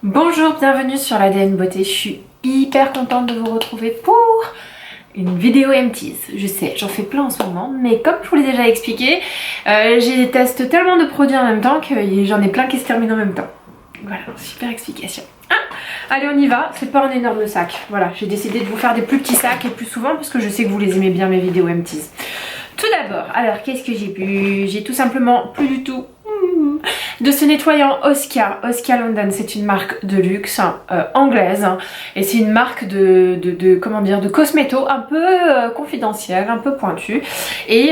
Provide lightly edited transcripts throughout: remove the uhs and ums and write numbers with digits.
Bonjour, bienvenue sur l'ADN Beauté. Je suis hyper contente de vous retrouver pour une vidéo empties. Je sais, j'en fais plein en ce moment, mais comme je vous l'ai déjà expliqué, j'ai testé tellement de produits en même temps que j'en ai plein qui se terminent en même temps. Voilà, super explication. Allez, on y va. C'est pas un énorme sac. Voilà, j'ai décidé de vous faire des plus petits sacs et plus souvent parce que je sais que vous les aimez bien mes vidéos empties. Tout d'abord, alors qu'est-ce que j'ai pu? J'ai tout simplement plus du tout de ce nettoyant Oskia. Oskia London, c'est une marque de luxe anglaise et c'est une marque comment dire, de cosméto un peu confidentielle, un peu pointue, et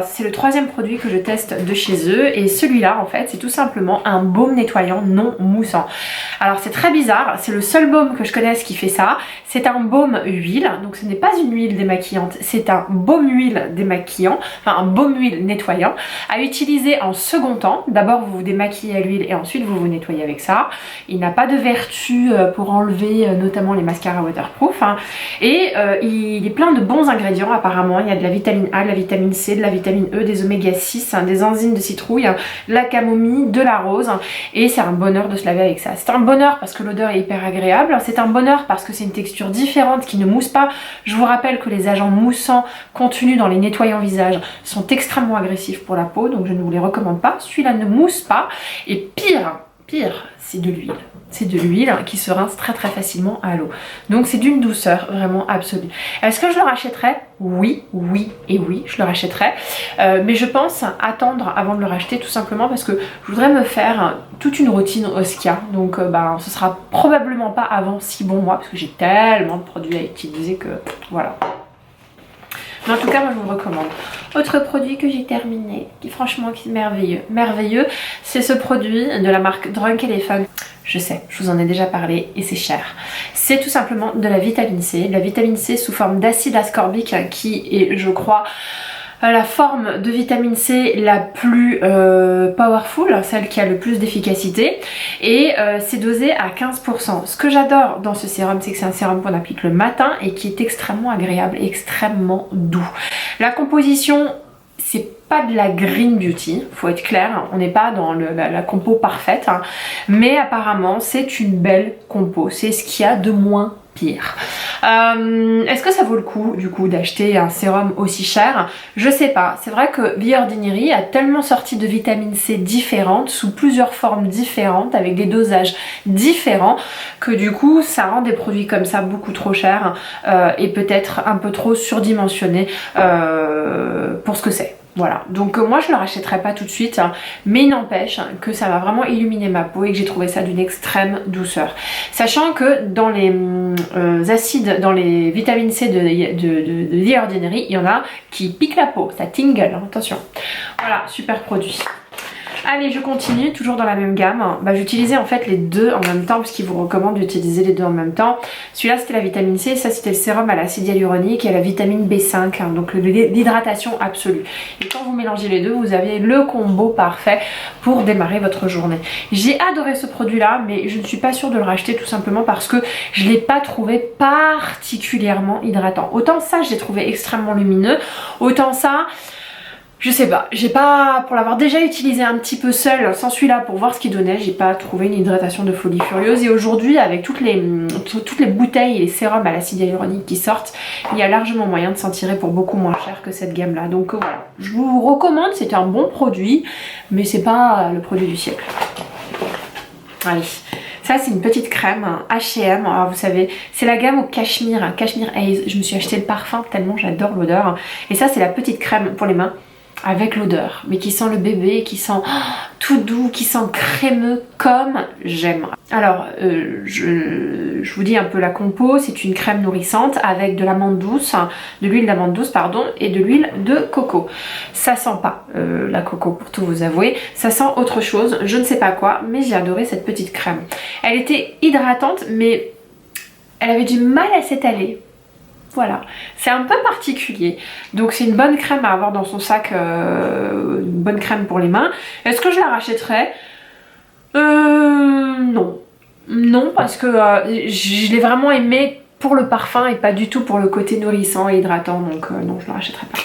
c'est le troisième produit que je teste de chez eux, et celui-là en fait c'est tout simplement un baume nettoyant non moussant. Alors c'est très bizarre, c'est le seul baume que je connaisse qui fait ça. C'est un baume huile, donc ce n'est pas une huile démaquillante, c'est un baume huile démaquillant, enfin un baume huile nettoyant à utiliser en second temps. D'abord vous vous démaquillez à l'huile et ensuite vous vous nettoyez avec ça. Il n'a pas de vertu pour enlever notamment les mascaras waterproof, hein. Et il est plein de bons ingrédients apparemment. Il y a de la vitamine A, de la vitamine C, de la vitamine E, des oméga 6, hein, des enzymes de citrouille, hein, de la camomille, de la rose, hein, et c'est un bonheur de se laver avec ça. C'est un bonheur parce que l'odeur est hyper agréable, c'est un bonheur parce que c'est une texture différente qui ne mousse pas. Je vous rappelle que les agents moussants contenus dans les nettoyants visage sont extrêmement agressifs pour la peau, donc je ne vous les recommande pas. Celui-là ne mousse pas. Et pire, c'est de l'huile. C'est de l'huile qui se rince très très facilement à l'eau. Donc c'est d'une douceur vraiment absolue. Est-ce que je le rachèterais? Oui, oui et oui, je le rachèterais. Mais je pense attendre avant de le racheter, tout simplement parce que je voudrais me faire toute une routine Oskia. Donc ce sera probablement pas avant 6 bons mois parce que j'ai tellement de produits à utiliser que voilà. Mais en tout cas, moi je vous le recommande. Autre produit que j'ai terminé, qui franchement est merveilleux, c'est ce produit de la marque Drunk Elephant. Je sais, je vous en ai déjà parlé et c'est cher. C'est tout simplement de la vitamine C. La vitamine C sous forme d'acide ascorbique qui est, je crois, la forme de vitamine C la plus powerful, celle qui a le plus d'efficacité, et c'est dosé à 15%. Ce que j'adore dans ce sérum, c'est que c'est un sérum qu'on applique le matin et qui est extrêmement agréable, extrêmement doux. La composition, c'est pas de la green beauty, faut être clair, on n'est pas dans la compo parfaite, hein, mais apparemment c'est une belle compo, c'est ce qu'il y a de moins pire. Est-ce que ça vaut le coup du coup d'acheter un sérum aussi cher? Je sais pas, c'est vrai que The Ordinary a tellement sorti de vitamine C différentes, sous plusieurs formes différentes, avec des dosages différents, que du coup ça rend des produits comme ça beaucoup trop chers et peut-être un peu trop surdimensionnés pour ce que c'est. Voilà, donc moi je ne le rachèterai pas tout de suite, hein, mais il n'empêche que ça va vraiment illuminer ma peau et que j'ai trouvé ça d'une extrême douceur. Sachant que dans les acides, dans les vitamines C de The Ordinary, il y en a qui piquent la peau, ça tingle, hein, attention. Voilà, super produit. Allez, je continue, toujours dans la même gamme. J'utilisais en fait les deux en même temps parce qu'ils vous recommandent d'utiliser les deux en même temps. Celui-là c'était la vitamine C, ça c'était le sérum à l'acide hyaluronique et à la vitamine B5, hein, donc l'hydratation absolue. Et quand vous mélangez les deux, vous avez le combo parfait pour démarrer votre journée. J'ai adoré ce produit-là, mais je ne suis pas sûre de le racheter tout simplement parce que je ne l'ai pas trouvé particulièrement hydratant. Autant ça, je l'ai trouvé extrêmement lumineux, autant ça... Je sais pas, j'ai pas, pour l'avoir déjà utilisé un petit peu seul sans celui-là pour voir ce qu'il donnait, j'ai pas trouvé une hydratation de folie furieuse. Et aujourd'hui, avec toutes les bouteilles et les sérums à l'acide hyaluronique qui sortent, il y a largement moyen de s'en tirer pour beaucoup moins cher que cette gamme là. Donc voilà, je vous recommande, c'est un bon produit, mais c'est pas le produit du siècle. Allez. Ça c'est une petite crème H&M, alors vous savez c'est la gamme au cachemire, Cashmere Haze. Je me suis acheté le parfum tellement j'adore l'odeur. Et ça c'est la petite crème pour les mains avec l'odeur, mais qui sent le bébé, qui sent tout doux, qui sent crémeux comme j'aime. Alors je vous dis un peu la compo, c'est une crème nourrissante avec de l'amande douce, de l'huile d'amande douce pardon, et de l'huile de coco. Ça sent pas la coco pour tout vous avouer, ça sent autre chose, je ne sais pas quoi, mais j'ai adoré cette petite crème. Elle était hydratante mais elle avait du mal à s'étaler. Voilà, c'est un peu particulier. Donc c'est une bonne crème à avoir dans son sac, une bonne crème pour les mains. Est-ce que je la rachèterais? Non. Non, parce que je l'ai vraiment aimé pour le parfum et pas du tout pour le côté nourrissant et hydratant. Donc non, je la rachèterai pas.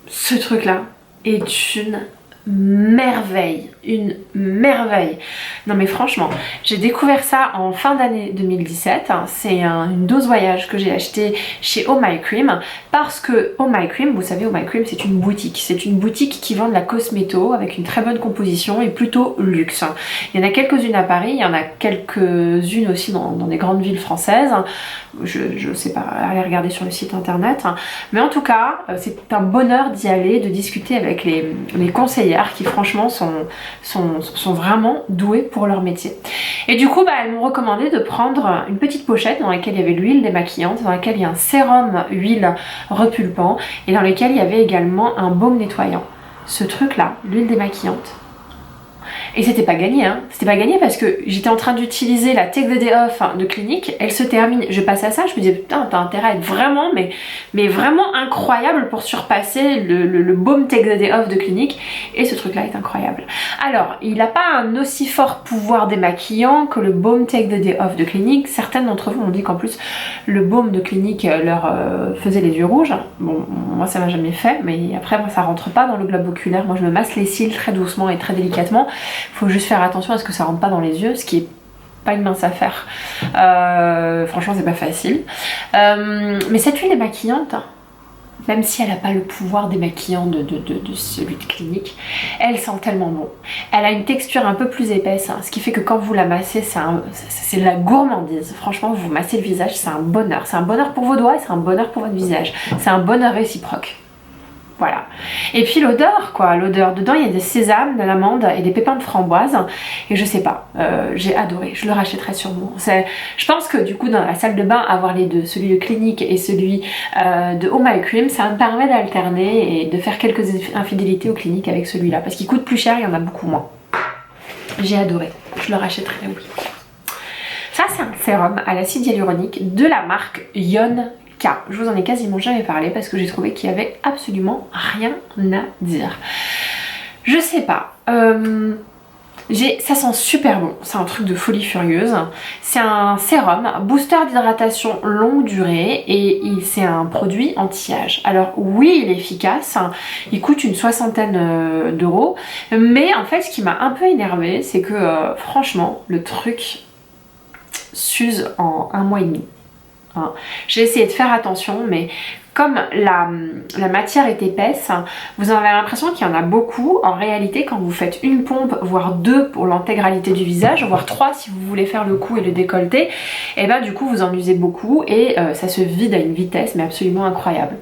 Ce truc là est une merveille, une merveille. Non mais franchement, j'ai découvert ça en fin d'année 2017. C'est une dose voyage que j'ai acheté chez Oh My Cream parce que Oh My Cream, vous savez, Oh My Cream c'est une boutique. C'est une boutique qui vend de la cosméto avec une très bonne composition et plutôt luxe. Il y en a quelques-unes à Paris, il y en a quelques-unes aussi dans des grandes villes françaises. Je sais pas, allez regarder sur le site internet. Mais en tout cas, c'est un bonheur d'y aller, de discuter avec les conseillères qui franchement sont vraiment douées pour leur métier. Et du coup, elles m'ont recommandé de prendre une petite pochette dans laquelle il y avait l'huile démaquillante, dans laquelle il y a un sérum huile repulpant et dans lequel il y avait également un baume nettoyant. Ce truc là, l'huile démaquillante. Et c'était pas gagné, hein. C'était pas gagné parce que j'étais en train d'utiliser la Take the Day Off de Clinique, elle se termine, je passe à ça, je me disais putain t'as intérêt à être vraiment, mais vraiment incroyable pour surpasser le baume Take the Day Off de Clinique, et ce truc là est incroyable. Alors, il n'a pas un aussi fort pouvoir démaquillant que le baume Take the Day Off de Clinique, certaines d'entre vous m'ont dit qu'en plus le baume de Clinique leur faisait les yeux rouges, bon moi ça m'a jamais fait, mais après moi ça rentre pas dans le globe oculaire, moi je me masse les cils très doucement et très délicatement. Faut juste faire attention à ce que ça rentre pas dans les yeux, ce qui est pas une mince affaire. Franchement c'est pas facile. Mais cette huile démaquillante, même si elle n'a pas le pouvoir démaquillant de celui de Clinique, elle sent tellement bon. Elle a une texture un peu plus épaisse, hein, ce qui fait que quand vous la massez, c'est de la gourmandise. Franchement, vous massez le visage, c'est un bonheur. C'est un bonheur pour vos doigts et c'est un bonheur pour votre visage. C'est un bonheur réciproque. Voilà. Et puis l'odeur, quoi, l'odeur. Dedans, il y a des sésames, de l'amande et des pépins de framboise. Et je sais pas, j'ai adoré. Je le rachèterai sûrement. Je pense que du coup, dans la salle de bain, avoir les deux, celui de Clinique et celui de Oh My Cream, ça me permet d'alterner et de faire quelques infidélités aux cliniques avec celui-là. Parce qu'il coûte plus cher, il y en a beaucoup moins. J'ai adoré. Je le rachèterai, oui. Ça, c'est un sérum à l'acide hyaluronique de la marque Yon. Je vous en ai quasiment jamais parlé parce que j'ai trouvé qu'il y avait absolument rien à dire. Je sais pas. Ça sent super bon. C'est un truc de folie furieuse. C'est un sérum, booster d'hydratation longue durée et c'est un produit anti-âge. Alors oui, il est efficace. Il coûte une soixantaine d'euros. Mais en fait, ce qui m'a un peu énervée, c'est que franchement, le truc s'use en 1 mois et demi. J'ai essayé de faire attention, mais comme la matière est épaisse, vous avez l'impression qu'il y en a beaucoup. En réalité, quand vous faites une pompe, voire 2 pour l'intégralité du visage, voire 3 si vous voulez faire le cou et le décolleté, et ben du coup vous en usez beaucoup et ça se vide à une vitesse mais absolument incroyable.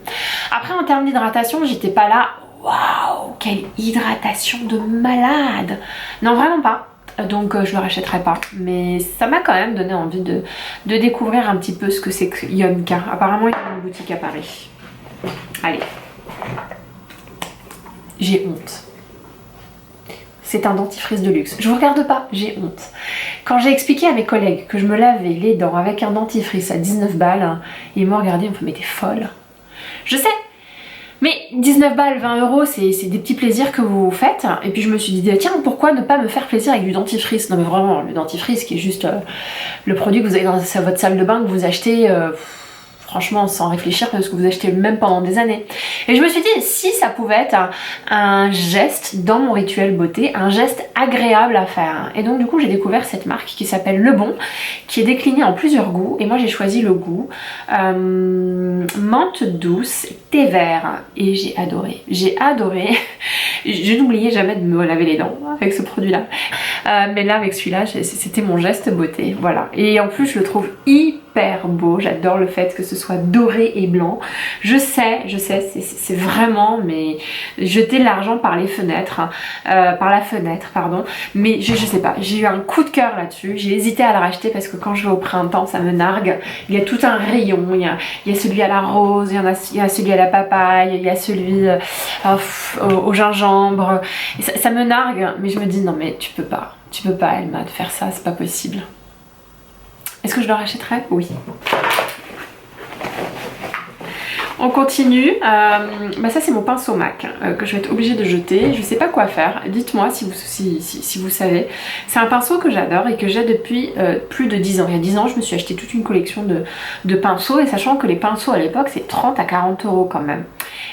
Après, en termes d'hydratation, j'étais pas là, waouh, quelle hydratation de malade! Non, vraiment pas. Donc je le rachèterai pas, mais ça m'a quand même donné envie de découvrir un petit peu ce que c'est que Yonka. Apparemment il y a une boutique à Paris. Allez, j'ai honte. C'est un dentifrice de luxe. Je vous regarde pas, j'ai honte. Quand j'ai expliqué à mes collègues que je me lavais les dents avec un dentifrice à 19 balles, ils m'ont regardé, ils m'ont fait mais t'es folle. Je sais. Mais 19 balles, 20 euros, c'est des petits plaisirs que vous faites. Et puis je me suis dit, tiens, pourquoi ne pas me faire plaisir avec du dentifrice? Non mais vraiment, le dentifrice qui est juste le produit que vous avez dans votre salle de bain, que vous achetez franchement sans réfléchir parce que vous achetez le même pendant des années. Et je me suis dit, si ça pouvait être un geste dans mon rituel beauté, un geste agréable à faire. Et donc du coup j'ai découvert cette marque qui s'appelle Le Bon, qui est déclinée en plusieurs goûts. Et moi j'ai choisi le goût menthe douce, thé vert. Et j'ai adoré. J'ai adoré. Je n'oubliais jamais de me laver les dents avec ce produit-là. Mais là avec celui-là, c'était mon geste beauté. Voilà. Et en plus je le trouve hyper beau. J'adore le fait que ce soit doré et blanc. Je sais, c'est vraiment mais jeter l'argent par les fenêtres, par la fenêtre, pardon. Mais je sais pas, j'ai eu un coup de cœur là-dessus. J'ai hésité à le racheter parce que quand je vais au printemps, ça me nargue. Il y a tout un rayon. Il y a celui à la rose, il y a celui à la papaye, il y a celui au gingembre. Et ça me nargue, mais je me dis non mais tu peux pas, Elma, de faire ça, c'est pas possible. Est-ce que je le rachèterai? Oui. On continue. Ça c'est mon pinceau MAC que je vais être obligée de jeter. Je sais pas quoi faire. Dites-moi si vous savez. C'est un pinceau que j'adore et que j'ai depuis plus de 10 ans. Il y a 10 ans, je me suis acheté toute une collection de pinceaux et sachant que les pinceaux à l'époque c'est 30 à 40 euros quand même.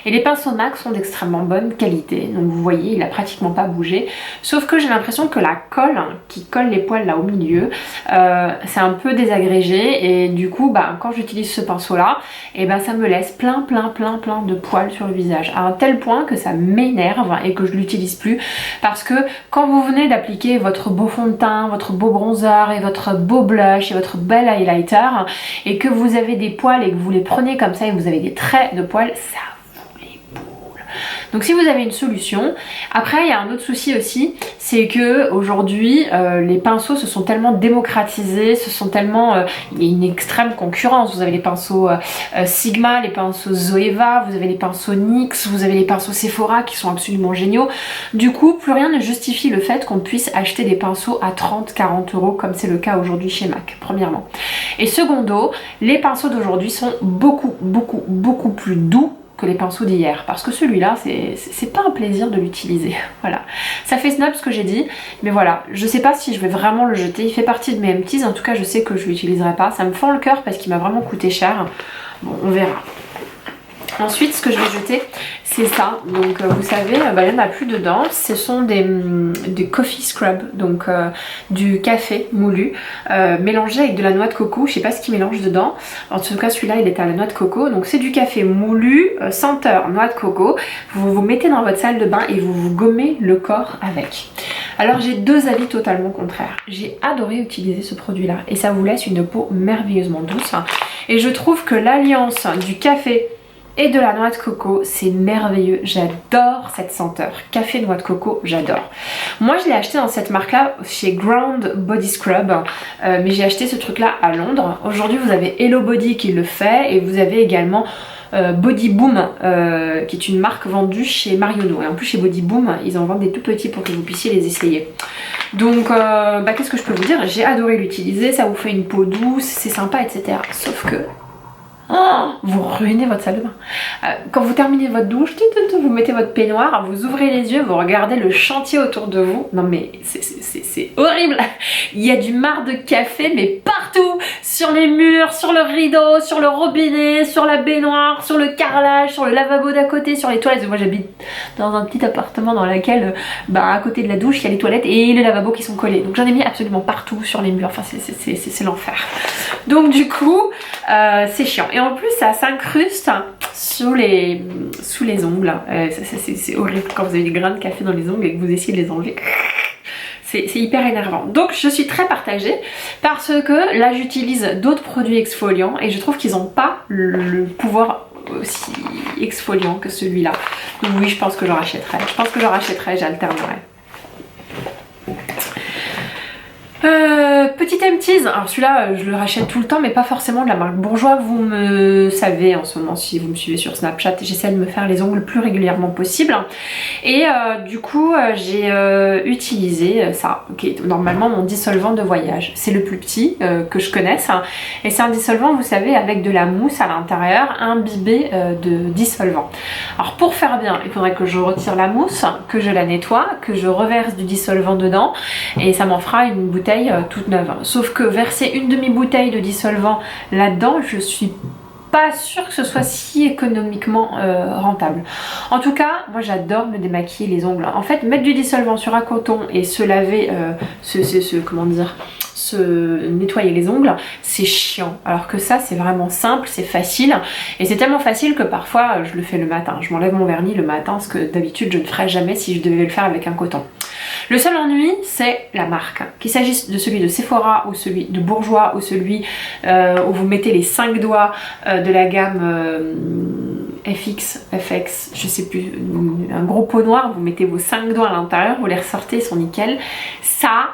Et les pinceaux MAC sont d'extrêmement bonne qualité, donc vous voyez il a pratiquement pas bougé, sauf que j'ai l'impression que la colle qui colle les poils là au milieu, c'est un peu désagrégé et du coup bah, quand j'utilise ce pinceau là, et ben ça me laisse plein de poils sur le visage, à un tel point que ça m'énerve et que je l'utilise plus, parce que quand vous venez d'appliquer votre beau fond de teint, votre beau bronzer et votre beau blush et votre bel highlighter et que vous avez des poils et que vous les prenez comme ça et que vous avez des traits de poils, ça vous les boule. Donc si vous avez une solution, après il y a un autre souci aussi, c'est que aujourd'hui les pinceaux se sont tellement démocratisés, il y a une extrême concurrence. Vous avez les pinceaux Sigma, les pinceaux Zoeva, vous avez les pinceaux NYX, vous avez les pinceaux Sephora qui sont absolument géniaux. Du coup plus rien ne justifie le fait qu'on puisse acheter des pinceaux à 30-40 € comme c'est le cas aujourd'hui chez MAC, premièrement. Et secondo, les pinceaux d'aujourd'hui sont beaucoup plus doux que les pinceaux d'hier, parce que celui-là c'est pas un plaisir de l'utiliser. Voilà, ça fait snob ce que j'ai dit, mais voilà, je sais pas si je vais vraiment le jeter, il fait partie de mes empties, en tout cas je sais que je l'utiliserai pas, ça me fend le cœur parce qu'il m'a vraiment coûté cher. Bon, on verra. Ensuite ce que je vais jeter c'est ça, donc vous savez il n'y en a plus dedans, ce sont des coffee scrub, donc du café moulu mélangé avec de la noix de coco, je sais pas ce qu'ils mélangent dedans, en tout cas celui-là il est à la noix de coco, donc c'est du café moulu, senteur noix de coco, vous vous mettez dans votre salle de bain et vous vous gommez le corps avec. Alors j'ai deux avis totalement contraires, j'ai adoré utiliser ce produit là et ça vous laisse une peau merveilleusement douce et je trouve que l'alliance du café et de la noix de coco, c'est merveilleux, j'adore cette senteur, café noix de coco, j'adore. Moi je l'ai acheté dans cette marque là chez Ground Body Scrub, mais j'ai acheté ce truc là à Londres. Aujourd'hui vous avez Hello Body qui le fait et vous avez également Body Boom qui est une marque vendue chez Marionneau, et en plus chez Body Boom ils en vendent des tout petits pour que vous puissiez les essayer. Donc qu'est-ce que je peux vous dire, j'ai adoré l'utiliser, ça vous fait une peau douce, c'est sympa etc. Sauf que vous ruinez votre salle de bain. Quand vous terminez votre douche, vous mettez votre peignoir, vous ouvrez les yeux, vous regardez le chantier autour de vous. Non mais c'est horrible. Il y a du marc de café mais partout, sur les murs, sur le rideau, sur le robinet, sur la baignoire, sur le carrelage, sur le lavabo d'à côté, sur les toilettes. Moi j'habite dans un petit appartement dans lequel à côté de la douche il y a les toilettes et les lavabos qui sont collés. Donc j'en ai mis absolument partout sur les murs. Enfin c'est l'enfer. Donc du coup c'est chiant. Et en plus ça s'incruste sous les ongles. C'est horrible quand vous avez des grains de café dans les ongles et que vous essayez de les enlever. C'est hyper énervant. Donc je suis très partagée parce que là j'utilise d'autres produits exfoliants et je trouve qu'ils n'ont pas le pouvoir aussi exfoliant que celui-là. Donc oui, je pense que je rachèterai. J'alternerai. Petit empties, alors celui-là je le rachète tout le temps mais pas forcément de la marque Bourjois, vous me savez en ce moment si vous me suivez sur Snapchat, j'essaie de me faire les ongles le plus régulièrement possible et du coup j'ai utilisé ça, qui est normalement mon dissolvant de voyage, c'est le plus petit que je connaisse et c'est un dissolvant vous savez avec de la mousse à l'intérieur imbibée de dissolvant. Alors pour faire bien il faudrait que je retire la mousse, que je la nettoie, que je reverse du dissolvant dedans et ça m'en fera une bouteille toute neuve. Sauf que verser une demi-bouteille de dissolvant là-dedans, je suis pas sûre que ce soit si économiquement rentable. En tout cas, moi j'adore me démaquiller les ongles. En fait, mettre du dissolvant sur un coton et se laver, se nettoyer les ongles, c'est chiant. Alors que ça, c'est vraiment simple, c'est facile. Et c'est tellement facile que parfois, je le fais le matin. Je m'enlève mon vernis le matin, ce que d'habitude je ne ferais jamais si je devais le faire avec un coton. Le seul ennui, c'est la marque. Qu'il s'agisse de celui de Sephora ou celui de Bourjois ou celui où vous mettez les 5 doigts de la gamme FX, je sais plus, un gros pot noir, vous mettez vos 5 doigts à l'intérieur, vous les ressortez, ils sont nickel. Ça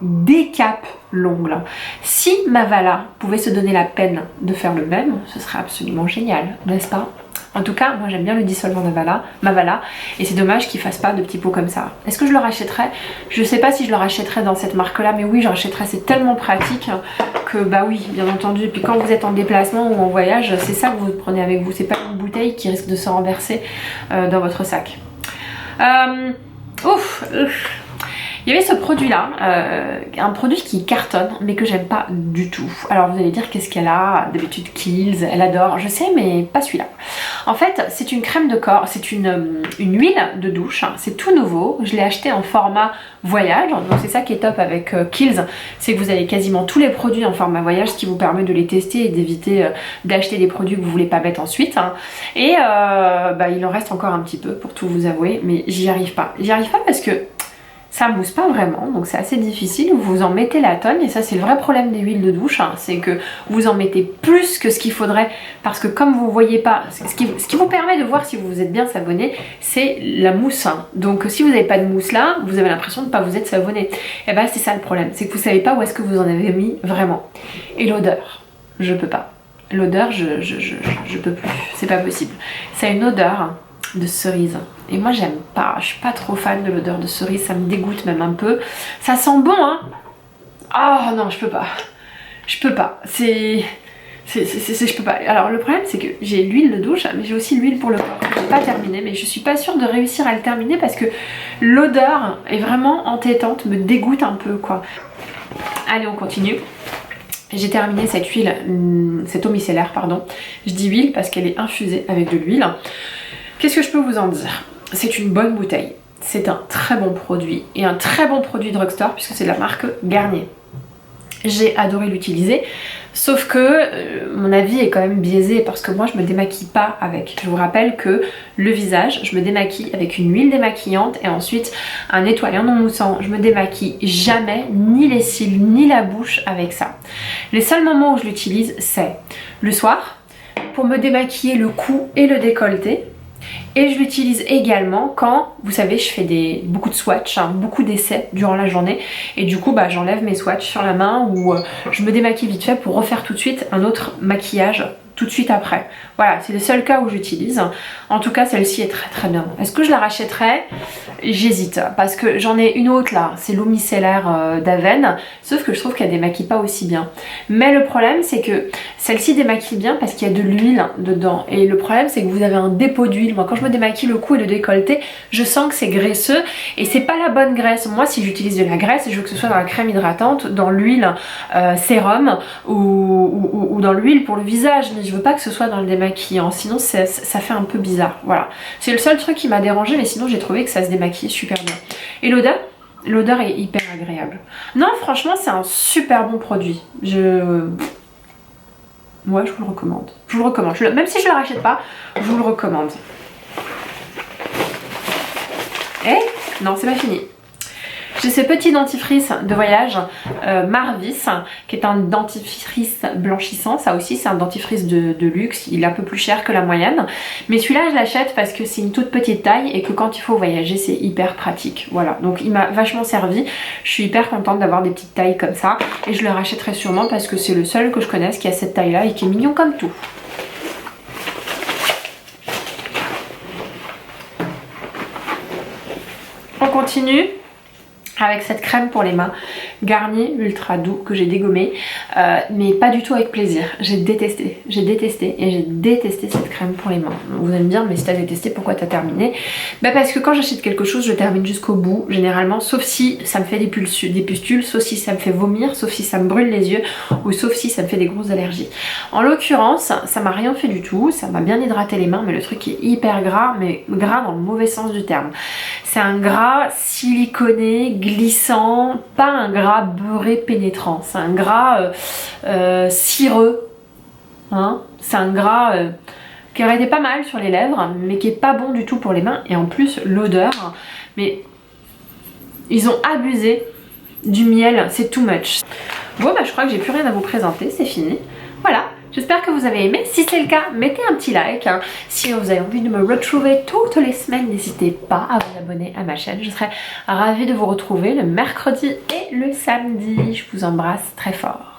décape l'ongle. Si Mavala pouvait se donner la peine de faire le même, ce serait absolument génial, n'est-ce pas? En tout cas, moi j'aime bien le dissolvant Mavala et c'est dommage qu'il fasse pas de petits pots comme ça. Est-ce que je le rachèterais? Je sais pas si je le rachèterais dans cette marque là, mais oui je rachèterais, c'est tellement pratique que bah oui, bien entendu. Et puis quand vous êtes en déplacement ou en voyage, c'est ça que vous prenez avec vous, c'est pas une bouteille qui risque de se renverser dans votre sac. Il y avait ce produit là, un produit qui cartonne mais que j'aime pas du tout. Alors vous allez dire qu'est-ce qu'elle a, d'habitude Kiehl's, elle adore, je sais mais pas celui-là. En fait c'est une crème de corps, c'est une huile de douche, c'est tout nouveau, je l'ai acheté en format voyage, donc c'est ça qui est top avec Kiehl's, c'est que vous avez quasiment tous les produits en format voyage, ce qui vous permet de les tester et d'éviter d'acheter des produits que vous voulez pas mettre ensuite. Et il en reste encore un petit peu pour tout vous avouer, mais j'y arrive pas parce que ça mousse pas vraiment, donc c'est assez difficile. Vous en mettez la tonne et ça c'est le vrai problème des huiles de douche, c'est que vous en mettez plus que ce qu'il faudrait parce que comme vous voyez pas, ce qui vous permet de voir si vous vous êtes bien savonné, c'est la mousse. Donc si vous n'avez pas de mousse là, vous avez l'impression de pas vous être savonné. Et ben c'est ça le problème, c'est que vous savez pas où est-ce que vous en avez mis vraiment. Et l'odeur, je peux pas. L'odeur, je peux plus, c'est pas possible. Ça a une odeur de cerise et moi j'aime pas, je suis pas trop fan de l'odeur de cerise, ça me dégoûte même un peu. Ça sent bon oh non je peux pas, je peux pas, je peux pas. Alors le problème c'est que j'ai l'huile de douche mais j'ai aussi l'huile pour le corps que j'ai pas terminé, mais je suis pas sûre de réussir à le terminer parce que l'odeur est vraiment entêtante, me dégoûte un peu quoi. Allez on continue. J'ai terminé cette huile, cette eau micellaire pardon, je dis huile parce qu'elle est infusée avec de l'huile. Qu'est-ce que je peux vous en dire? C'est une bonne bouteille, c'est un très bon produit et un très bon produit drugstore puisque c'est de la marque Garnier. J'ai adoré l'utiliser, sauf que mon avis est quand même biaisé parce que moi je me démaquille pas avec. Je vous rappelle que le visage, je me démaquille avec une huile démaquillante et ensuite un nettoyant non moussant. Je me démaquille jamais ni les cils ni la bouche avec ça. Les seuls moments où je l'utilise c'est le soir pour me démaquiller le cou et le décolleté. Et je l'utilise également quand, vous savez, je fais beaucoup de swatchs, beaucoup d'essais durant la journée. Et du coup, j'enlève mes swatchs sur la main ou je me démaquille vite fait pour refaire tout de suite un autre maquillage tout de suite après. Voilà, c'est le seul cas où j'utilise. En tout cas, celle-ci est très très bien. Est-ce que je la rachèterais? J'hésite parce que j'en ai une autre là, c'est l'eau micellaire d'Aven, sauf que je trouve qu'elle démaquille pas aussi bien. Mais le problème c'est que celle-ci démaquille bien parce qu'il y a de l'huile dedans. Et le problème c'est que vous avez un dépôt d'huile. Moi quand je me démaquille le cou et le décolleté, je sens que c'est graisseux et c'est pas la bonne graisse. Moi si j'utilise de la graisse, je veux que ce soit dans la crème hydratante, dans l'huile sérum ou dans l'huile pour le visage. Mais je veux pas que ce soit dans le démaquillant, sinon ça fait un peu bizarre. Voilà, c'est le seul truc qui m'a dérangé, mais sinon j'ai trouvé que ça se démaquille super bien. Et l'odeur est hyper agréable. Non franchement c'est un super bon produit. Moi je vous le recommande. Je vous le recommande. Même si je le rachète pas, je vous le recommande. Et non c'est pas fini. J'ai ce petit dentifrice de voyage Marvis qui est un dentifrice blanchissant. Ça aussi c'est un dentifrice de luxe, il est un peu plus cher que la moyenne. Mais celui-là je l'achète parce que c'est une toute petite taille et que quand il faut voyager c'est hyper pratique. Voilà, donc il m'a vachement servi. Je suis hyper contente d'avoir des petites tailles comme ça. Et je le rachèterai sûrement parce que c'est le seul que je connaisse qui a cette taille là et qui est mignon comme tout. On continue avec cette crème pour les mains Garnier ultra doux que j'ai dégommé mais pas du tout avec plaisir. J'ai détesté cette crème pour les mains. Vous allez me dire mais si t'as détesté pourquoi t'as terminé? Parce que quand j'achète quelque chose je termine jusqu'au bout généralement, sauf si ça me fait des pustules, sauf si ça me fait vomir, sauf si ça me brûle les yeux ou sauf si ça me fait des grosses allergies. En l'occurrence ça m'a rien fait du tout, ça m'a bien hydraté les mains mais le truc est hyper gras, mais gras dans le mauvais sens du terme. C'est un gras siliconé, glissant, pas un gras beurré pénétrant, c'est un gras cireux, c'est un gras qui aurait été pas mal sur les lèvres mais qui est pas bon du tout pour les mains. Et en plus l'odeur, mais ils ont abusé du miel, c'est too much. Bon je crois que j'ai plus rien à vous présenter, c'est fini. Voilà, j'espère que vous avez aimé. Si c'est le cas, mettez un petit like. Si vous avez envie de me retrouver toutes les semaines, n'hésitez pas à vous abonner à ma chaîne. Je serai ravie de vous retrouver le mercredi et le samedi. Je vous embrasse très fort.